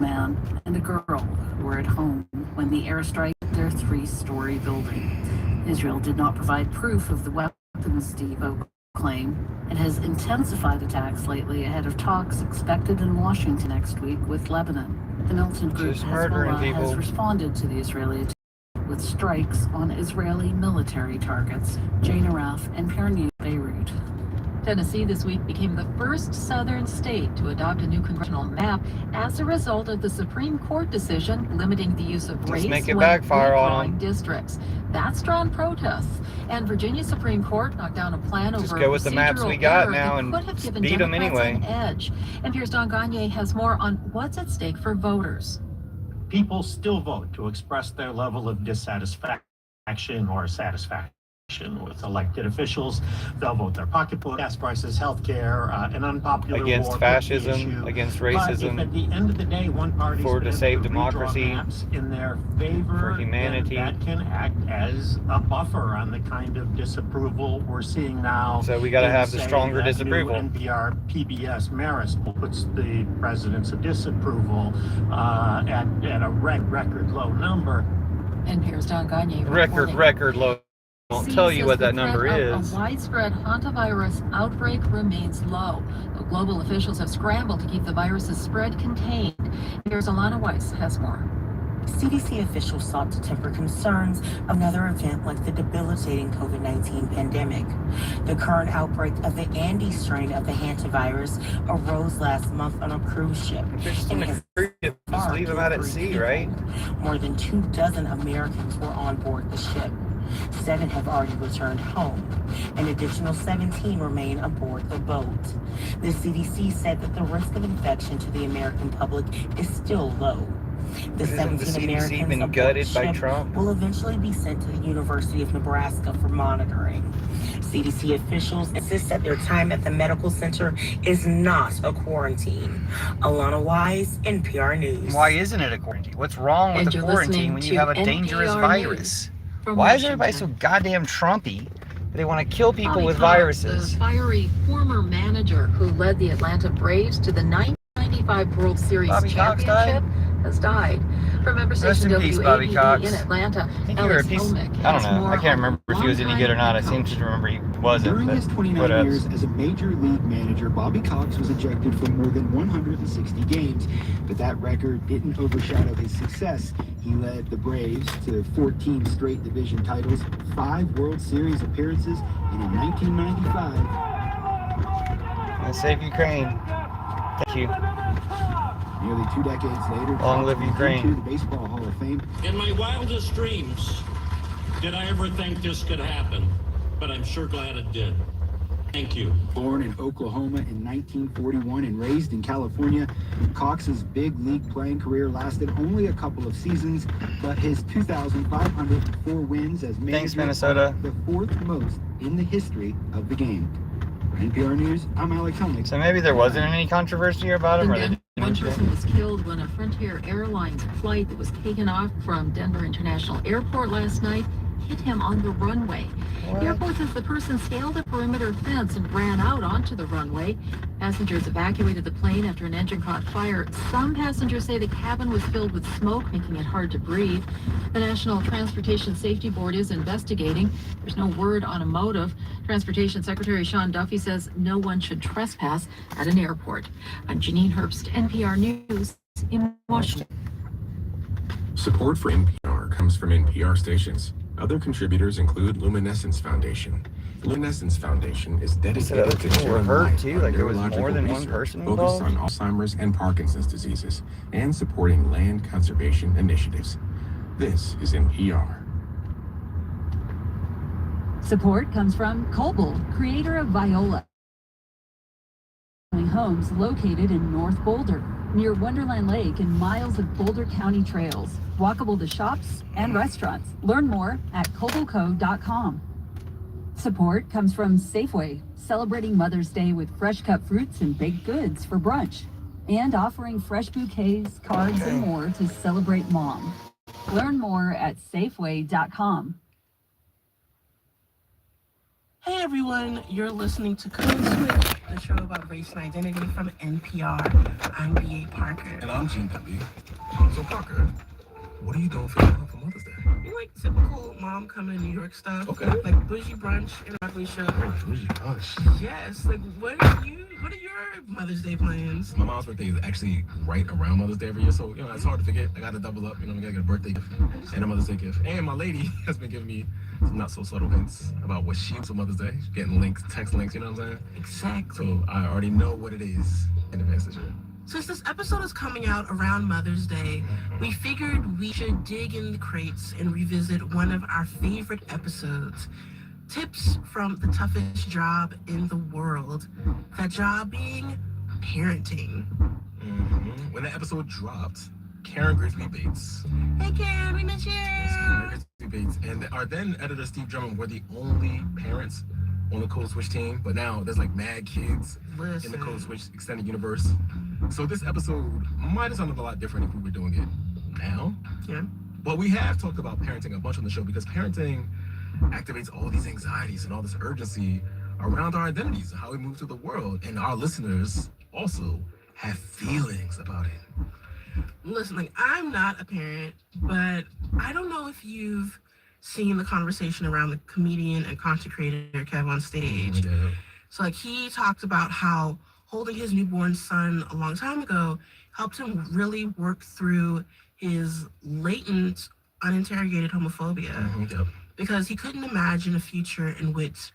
man and a girl who were at home when the airstrike hit their three-story building. Israel did not provide proof of the weapons Devo claim. It has intensified attacks lately ahead of talks expected in Washington next week with Lebanon. The militant group Hezbollah has responded to the Israeli attack with strikes on Israeli military targets. Jane Araf, NPR News, Beirut. Tennessee this week became the first southern state to adopt a new congressional map as a result of the Supreme Court decision limiting the use of race when redrawing districts. That's drawn protests. And Virginia's Supreme Court knocked down a plan over go with the maps we got now and could have given beat them anyway. An edge. NPR's Don Gagne has more on what's at stake for voters. People still vote to express their level of dissatisfaction or satisfaction with elected officials. They'll vote their pocketbook, gas prices, health care, an unpopular against fascism, against racism, but if at the end of the day, one party to save democracy, in their favor, for humanity, that can act as a buffer on the kind of disapproval we're seeing now. So we got to have the stronger disapproval. NPR PBS Marist puts the president's disapproval at a record low number. NPR's Don Gagne record low. Won't tell you what that number is. A widespread hantavirus outbreak remains low. Though global officials have scrambled to keep the virus's spread contained. Here's Alana Weiss has more. CDC officials sought to temper concerns of another event like the debilitating COVID-19 pandemic. The current outbreak of the Andes strain of the hantavirus arose last month on a cruise ship. Just leave them out at sea, right? More than 24 Americans were on board the ship. 7 have already returned home. An additional 17 remain aboard the boat. The CDC said that the risk of infection to the American public is still low. The 17 Americans aboard the ship will eventually be sent to the University of Nebraska for monitoring. CDC officials insist that their time at the medical center is not a quarantine. Alana Wise, NPR News. Why isn't it a quarantine? What's wrong with the quarantine when you have a dangerous virus? Why is everybody so goddamn Trumpy? They want to kill people with viruses. The fiery former manager who led the Atlanta Braves to the 1995 World Series championship has died. Remember station WABE in Atlanta, Ellis Helmick. I don't know. I can't remember if he was any good or not. I seem to remember he wasn't. During his 29 years as a major league manager, Bobby Cox was ejected from more than 160 games, but that record didn't overshadow his success. He led the Braves to 14 straight division titles, 5 World Series appearances, and in 1995... I'll save Ukraine. Thank you. Nearly 2 decades later, long live Ukraine. To the Baseball Hall of Fame. In my wildest dreams, did I ever think this could happen? But I'm sure glad it did. Thank you. Born in Oklahoma in 1941 and raised in California, Cox's big league playing career lasted only a couple of seasons, but his 2,504 wins as manager, Minnesota, the 4th most in the history of the game. For NPR News, I'm Alex Helmick. So maybe there wasn't any controversy about him. One person was killed when a Frontier Airlines flight that was taken off from Denver International Airport last night hit him on the runway. The airport says the person scaled a perimeter fence and ran out onto the runway. Passengers evacuated the plane after an engine caught fire. Some passengers say the cabin was filled with smoke, making it hard to breathe. The National Transportation Safety Board is investigating. There's no word on a motive. Transportation Secretary Sean Duffy says no one should trespass at an airport. I'm Janine Herbst, NPR News in Washington. Support for NPR comes from NPR stations. Other contributors include Luminescence Foundation. Luminescence Foundation is dedicated to sharing light too, like there was more than one person focused on Alzheimer's and Parkinson's diseases and supporting land conservation initiatives. This is NPR. Support comes from Cobold, creator of Viola. Homes located in North Boulder, near Wonderland Lake and miles of Boulder County trails, walkable to shops and restaurants. Learn more at cobolco.com. Support comes from Safeway, celebrating Mother's Day with fresh cut fruits and baked goods for brunch, and offering fresh bouquets, cards, and more to celebrate Mom. Learn more at safeway.com. Hey everyone, you're listening to Code Switch. the show about race and identity from NPR. I'm B.A. Parker. And I'm Gene W. So Parker, what are you doing for Mother's Day? You like typical mom coming to New York stuff. Okay. Like bougie brunch and ugly show. Bougie brunch. Yes. Like what are your Mother's Day plans? My mom's birthday is actually right around Mother's Day every year, so it's hard to forget. I got to double up. I gotta get a birthday gift and a Mother's Day gift. And my lady has been giving me some not so subtle hints about what she wants for Mother's Day. She's getting links, text links. You know what I'm saying? Exactly. So I already know what it is in advance this year. Since this episode is coming out around Mother's Day, we figured we should dig in the crates and revisit one of our favorite episodes. Tips from the toughest job in the world. That job being parenting. Mm-hmm. When the episode dropped, Karen Grigsby Bates. Hey Karen, we miss you. Karen Grigsby Bates and our then editor Steve Drummond were the only parents on the Code Switch team, but now there's like mad kids in the Code Switch extended universe. So this episode might have sounded a lot different if we were doing it now. Yeah. But we have talked about parenting a bunch on the show because parenting activates all these anxieties and all this urgency around our identities and how we move through the world. And our listeners also have feelings about it. Listen, like I'm not a parent, but I don't know if you've seen the conversation around the comedian and content creator Kev on stage. Yeah. So like he talked about how holding his newborn son a long time ago helped him really work through his latent, uninterrogated homophobia. Yep. Because he couldn't imagine a future in which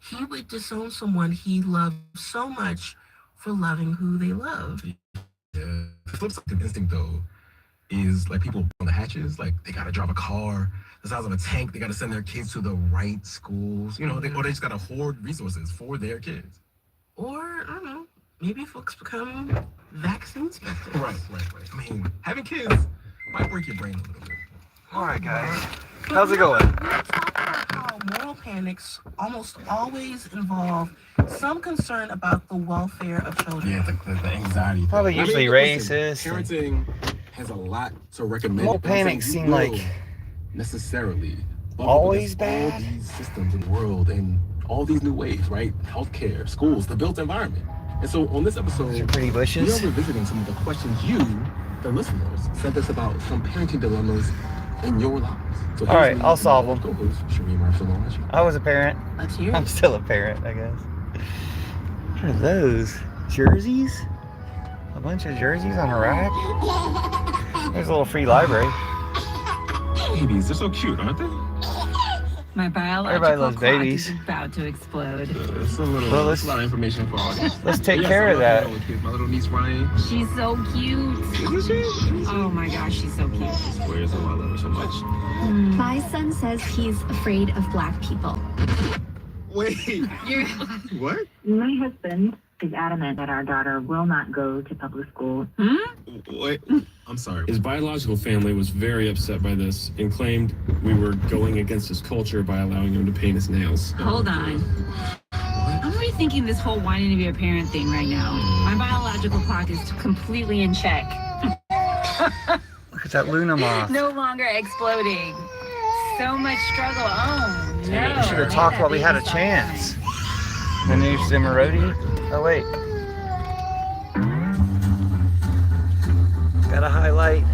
he would disown someone he loved so much for loving who they love. Yeah. The flip side of instinct, though, is like people on the hatches, like they gotta drive a car the size of a tank, they gotta send their kids to the right schools, or they just gotta hoard resources for their kids. Or, I don't know, maybe folks become vaccine skeptics. Right. I mean, having kids might break your brain a little bit. All right, guys. But How's it going? We talk about how moral panics almost always involve some concern about the welfare of children. Yeah, the anxiety. Probably usually racist. Parenting has a lot to recommend. Moral panics seem like necessarily always bad. All these systems in the world and all these new ways, right? Healthcare, schools, the built environment. And so on this episode, those are pretty bushes. We are revisiting some of the questions you, the listeners, sent us about some parenting dilemmas in your lives. So all right, I'll solve them. I was a parent. Let's hear it. I'm still a parent, I guess. What are those? Jerseys? A bunch of jerseys on a rack? There's a little free library. Babies, they're so cute, aren't they? My Everybody biological loves clock babies. is about to explode. It's a lot of information for all this. Let's take care of that. My little niece Ryan. She's so cute. Isn't she? Oh my gosh, she's so cute. She swears I love her so much. My son says he's afraid of black people. Wait. What? My husband is adamant that our daughter will not go to public school. Wait. I'm sorry. His biological family was very upset by this and claimed we were going against his culture by allowing him to paint his nails. Hold on. I'm rethinking this whole wanting to be a parent thing right now. My biological clock is completely in check. Look at that Luna moth. No longer exploding. So much struggle. Oh, no. We should have talked while we had a chance. The new Cimarroni. Oh, wait. Gotta highlight.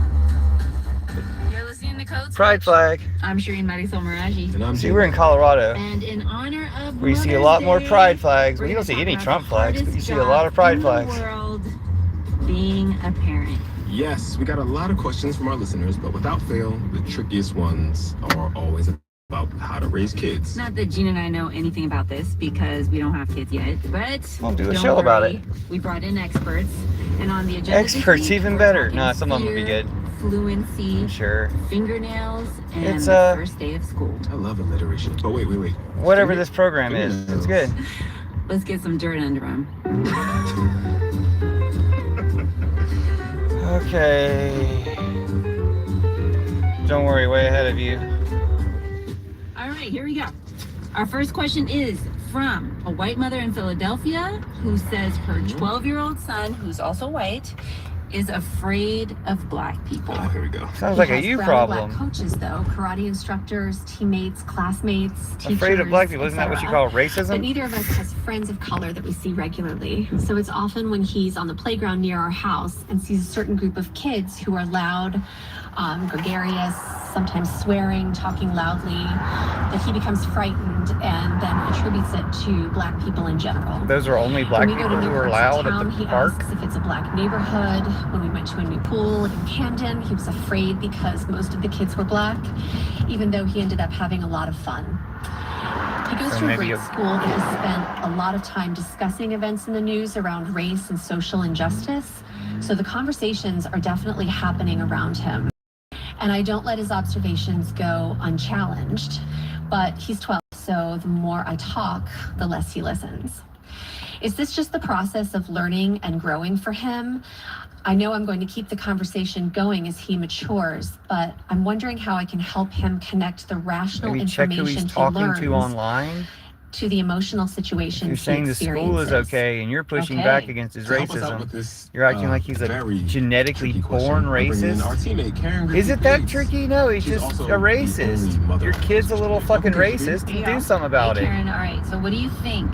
You're listening to Code Pride Switch. flag. I'm Shireen Marisol Meraji. And I'm See, we're in Colorado. And in honor of We see a Mother's lot more Day, pride flags. we're We don't gonna see any talk about Trump the flags, but you hardest see a lot of pride job flags. in the world, being a parent. Yes, we got a lot of questions from our listeners, but without fail, the trickiest ones are always about how to raise kids. Not that Gene and I know anything about this because we don't have kids yet, but We'll do a don't show about worry. it. We brought in experts, and on the agenda this Experts, week, even we're better. talking No, some of them will be fear, good. Fluency, Sure. fingernails, and It's, the first day of school. I love alliteration. But wait. Whatever this program is, it's good. Let's get some dirt under them. Okay. Don't worry, way ahead of you. All right, here we go. Our first question is from a white mother in Philadelphia who says her 12-year-old son, who's also white, is afraid of black people. Oh, here we go. Sounds like a you problem. Black coaches, though, karate instructors, teammates, classmates, teachers. Afraid of black people, isn't that what you call racism? But neither of us has friends of color that we see regularly. So it's often when he's on the playground near our house and sees a certain group of kids who are loud, gregarious, sometimes swearing, talking loudly, that he becomes frightened and then attributes it to black people in general. Those are only black people who are loud at the he park? asks if it's a black neighborhood. When we went to a new pool in Camden, he was afraid because most of the kids were black, even though he ended up having a lot of fun. He goes to a great school that has spent a lot of time discussing events in the news around race and social injustice, so the conversations are definitely happening around him. And I don't let his observations go unchallenged, but he's 12, so the more I talk, the less he listens. Is this just the process of learning and growing for him? I know I'm going to keep the conversation going as he matures, but I'm wondering how I can help him connect the rational Maybe check who information he's he talking learns to online. to the emotional situations You're saying the school is okay and you're pushing back against his racism. You're acting like he's a genetically born racist. Is it that tricky? No, he's just a racist. Your kid's a little fucking racist. You do something about it. Karen, all right, so what do you think?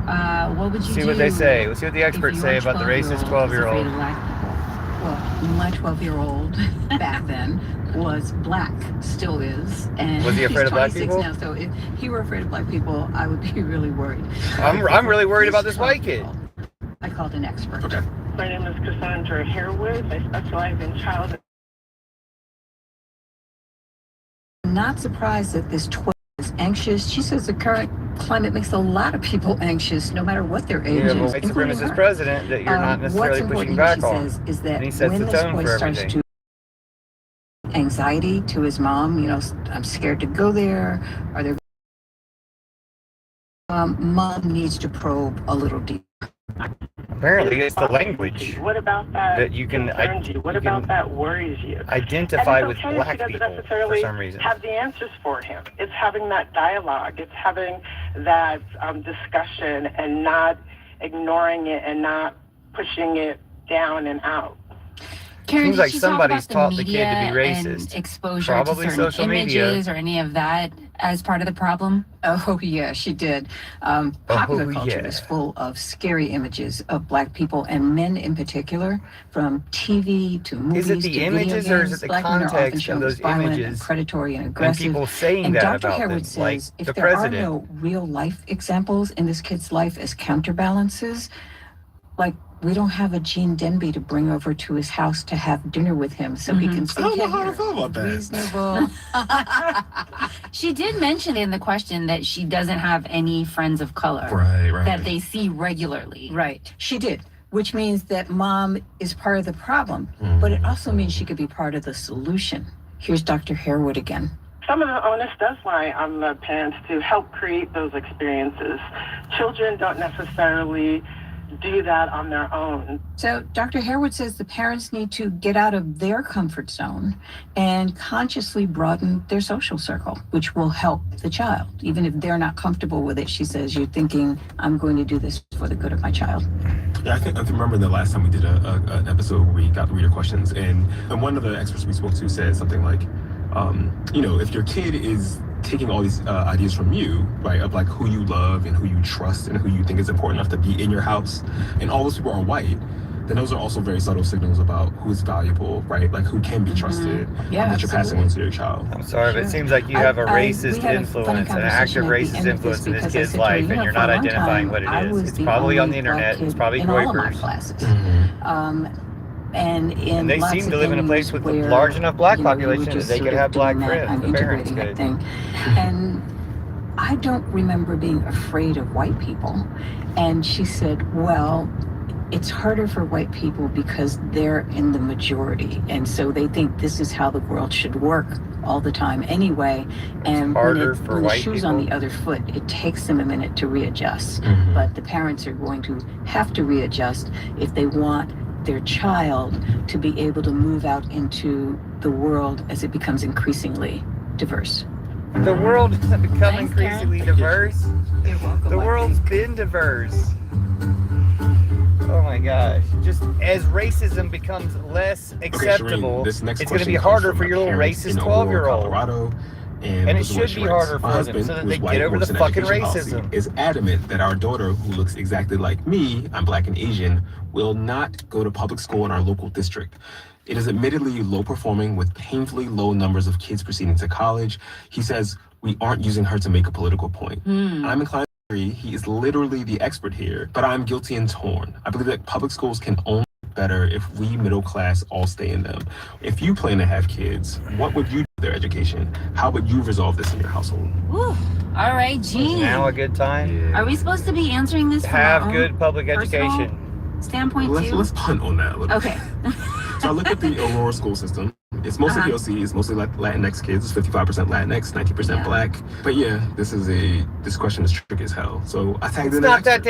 What would you do? See what they say. Let's see what the experts say about the racist 12-year-old. Well, my 12-year-old back then was black, still is, and was he afraid he's of black 26 people? now. So if he were afraid of black people, I would be really worried. I'm really worried about this white kid. I called an expert. Okay. My name is Cassandra Harewood. I specialize in child. I'm not surprised that this 12 is anxious. She says the current climate makes a lot of people anxious, no matter what their age You have a is. white supremacist president that you're not necessarily pushing back on. She says is that And he sets when the this tone boy for starts everything. to anxiety to his mom, you know, I'm scared to go there. Are there? Mom needs to probe a little deeper. Apparently, it's the language What about that you can concerns you? What about that worries you? identify And with it's okay if black she doesn't people for necessarily some reason. have the answers for him. It's having that dialogue. It's having that discussion and not ignoring it and not pushing it down and out. Karen, Seems did like she talk somebody's about taught the kid to be racist. And exposure Probably to certain social media. images or any of that as part of the problem? Oh, yeah, she did. Popular culture is full of scary images of black people and men in particular, from TV to movies. Is it the to images video or is games. it the Black men are often context shown of as those violent and images predatory and and aggressive. people saying And that Dr. about Harewood them, like says if the there president? are no real life examples in this kid's life as counterbalances, like we don't have a Gene Denby to bring over to his house to have dinner with him so he can see I don't know how I feel about that. reasonable. She did mention in the question that she doesn't have any friends of color Right. that they see regularly. Right, she did, which means that mom is part of the problem, but it also means she could be part of the solution. Here's Dr. Harewood again. Some of the onus does lie on the parents to help create those experiences. Children don't necessarily do that on their own. So Dr. Harewood says the parents need to get out of their comfort zone and consciously broaden their social circle, which will help the child. Even if they're not comfortable with it, she says, you're thinking, I'm going to do this for the good of my child. Yeah, I remember the last time we did an episode where we got the reader questions, and one of the experts we spoke to said something like, if your kid is taking all these ideas from you, right, of like who you love and who you trust and who you think is important enough to be in your house, and all those people are white, then those are also very subtle signals about who's valuable, right? Like who can be trusted, that you're passing on to your child. I'm sorry, but it seems like you have a racist influence, an active racist influence in this kid's life, and you're not identifying what it is. It's probably on the internet. It's probably Kuipers. And they seem to live in a place with a large enough black population that they could have black friends. The parents could. And I don't remember being afraid of white people. And she said, well, it's harder for white people because they're in the majority. And so they think this is how the world should work all the time anyway. And when the shoe's on the other foot, it takes them a minute to readjust. But the parents are going to have to readjust if they want their child to be able to move out into the world as it becomes increasingly diverse. The world has become increasingly diverse. You're welcome. The world's been diverse. Oh my gosh. Just as racism becomes less acceptable, this next it's going to be harder for your little racist 12-year-old. Colorado, And it should be harder for them so that they get over the fucking racism. Is adamant that our daughter, who looks exactly like me, I'm black and Asian, will not go to public school in our local district. It is admittedly low performing with painfully low numbers of kids proceeding to college. He says, we aren't using her to make a political point. I'm inclined to agree. He is literally the expert here, but I'm guilty and torn. I believe that public schools can only be better if we middle class all stay in them. If you plan to have kids, what would you do with their education? How would you resolve this in your household? Whew. All right, Gene. Now a good time? Are we supposed to be answering this from Have our own good public education standpoint too? Let's punt on that a little bit. Okay. So I look at the Aurora school system. It's mostly POC, it's mostly Latinx kids, 55% Latinx, 90% Black. But yeah, this question is tricky as hell. So I tagged in an expert.